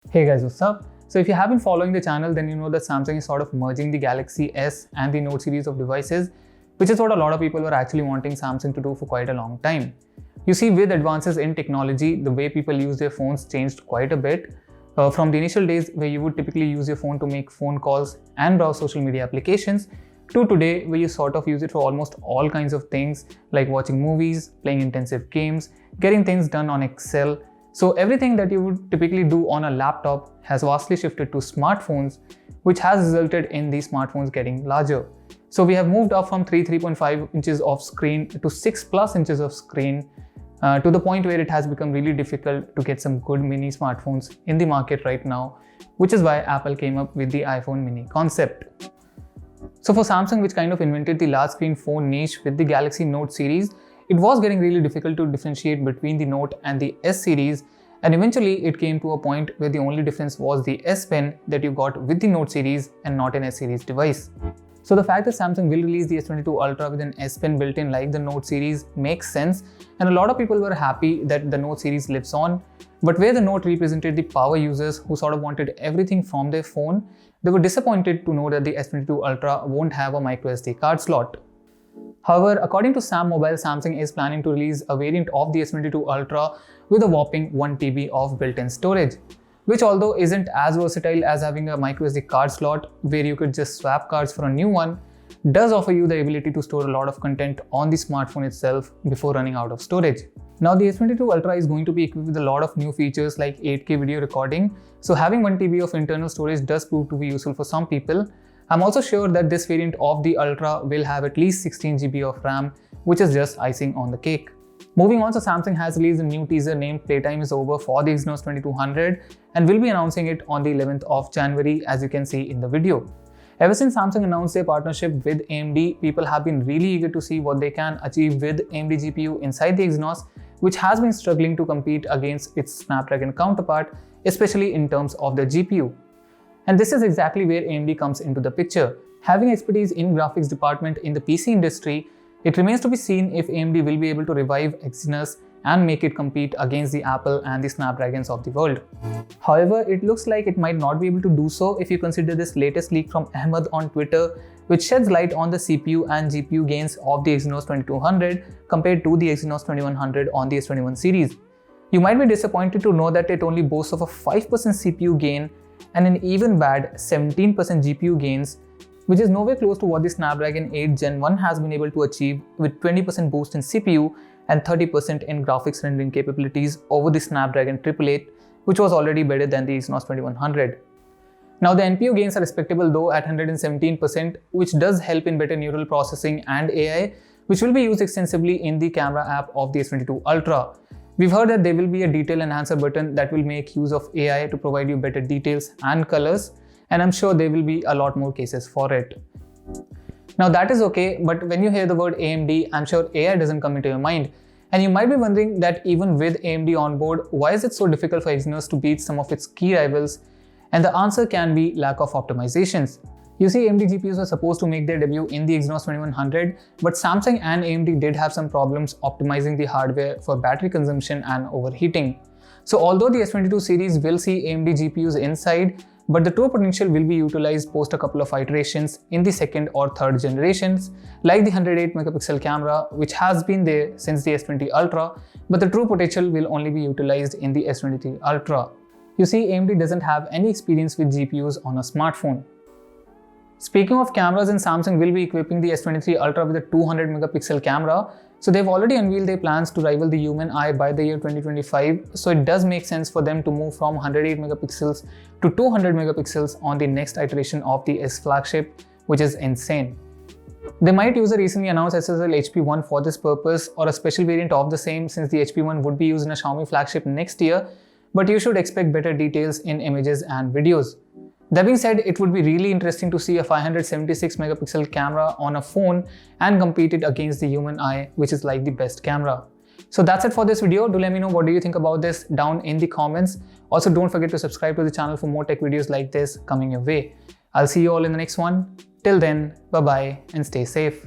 Hey guys, what's up? So if you have been following the channel, then you know that Samsung is sort of merging the Galaxy S and the Note series of devices, which is what a lot of people were actually wanting Samsung to do for quite a long time. You see, with advances in technology, the way people use their phones changed quite a bit. From the initial days where you would typically use your phone to make phone calls and browse social media applications, to today where you sort of use it for almost all kinds of things like watching movies, playing intensive games, getting things done on Excel. So everything that you would typically do on a laptop has vastly shifted to smartphones, which has resulted in these smartphones getting larger. So we have moved up from 3.5 inches of screen to 6+ inches of screen to the point where it has become really difficult to get some good mini smartphones in the market right now, which is why Apple came up with the iPhone mini concept. So for Samsung, which kind of invented the large screen phone niche with the Galaxy Note series, it was getting really difficult to differentiate between the Note and the S series, and eventually it came to a point where the only difference was the S Pen that you got with the Note series and not an S series device. So the fact that Samsung will release the S22 Ultra with an S Pen built in like the Note series makes sense, and a lot of people were happy that the Note series lives on. But where the Note represented the power users who sort of wanted everything from their phone, they were disappointed to know that the S22 Ultra won't have a microSD card slot. However, according to Sam Mobile, Samsung is planning to release a variant of the S22 Ultra with a whopping 1 TB of built-in storage, which although isn't as versatile as having a microSD card slot where you could just swap cards for a new one, does offer you the ability to store a lot of content on the smartphone itself before running out of storage. Now the S22 Ultra is going to be equipped with a lot of new features like 8K video recording, so having 1 TB of internal storage does prove to be useful for some people. I'm also sure that this variant of the Ultra will have at least 16 GB of RAM, which is just icing on the cake. Moving on, so Samsung has released a new teaser named Playtime is Over for the Exynos 2200 and will be announcing it on the 11th of January, as you can see in the video. Ever since Samsung announced their partnership with AMD, people have been really eager to see what they can achieve with AMD GPU inside the Exynos, which has been struggling to compete against its Snapdragon counterpart, especially in terms of the GPU. And this is exactly where AMD comes into the picture. Having expertise in graphics department in the PC industry, it remains to be seen if AMD will be able to revive Exynos and make it compete against the Apple and the Snapdragons of the world. However, it looks like it might not be able to do so if you consider this latest leak from Ahmed on Twitter, which sheds light on the CPU and GPU gains of the Exynos 2200 compared to the Exynos 2100 on the S21 series. You might be disappointed to know that it only boasts of a 5% CPU gain and an even bad 17% GPU gains, which is nowhere close to what the Snapdragon 8 Gen 1 has been able to achieve with 20% boost in CPU and 30% in graphics rendering capabilities over the Snapdragon 888, which was already better than the Exynos 2100. Now the NPU gains are respectable though at 117%, which does help in better neural processing and AI, which will be used extensively in the camera app of the S22 Ultra. We've heard that there will be a detail enhancer button that will make use of AI to provide you better details and colors, and I'm sure there will be a lot more cases for it. Now that is okay, but when you hear the word AMD, I'm sure AI doesn't come into your mind. And you might be wondering that even with AMD on board, why is it so difficult for Exynos to beat some of its key rivals? And the answer can be lack of optimizations. You see, AMD GPUs were supposed to make their debut in the Exynos 2100, but Samsung and AMD did have some problems optimizing the hardware for battery consumption and overheating. So although the S22 series will see AMD GPUs inside, but the true potential will be utilized post a couple of iterations in the second or third generations, like the 108 megapixel camera, which has been there since the S20 Ultra, but the true potential will only be utilized in the S23 Ultra. You see, AMD doesn't have any experience with GPUs on a smartphone. Speaking of cameras, and Samsung will be equipping the S23 Ultra with a 200 megapixel camera. So they've already unveiled their plans to rival the human eye by the year 2025. So it does make sense for them to move from 108 megapixels to 200 megapixels on the next iteration of the S flagship, which is insane. They might use a recently announced SSL HP1 for this purpose, or a special variant of the same, since the HP1 would be used in a Xiaomi flagship next year, but you should expect better details in images and videos. That being said, it would be really interesting to see a 576 megapixel camera on a phone and compete it against the human eye, which is like the best camera. So that's it for this video. Do let me know what do you think about this down in the comments. Also, don't forget to subscribe to the channel for more tech videos like this coming your way. I'll see you all in the next one. Till then, bye bye and stay safe.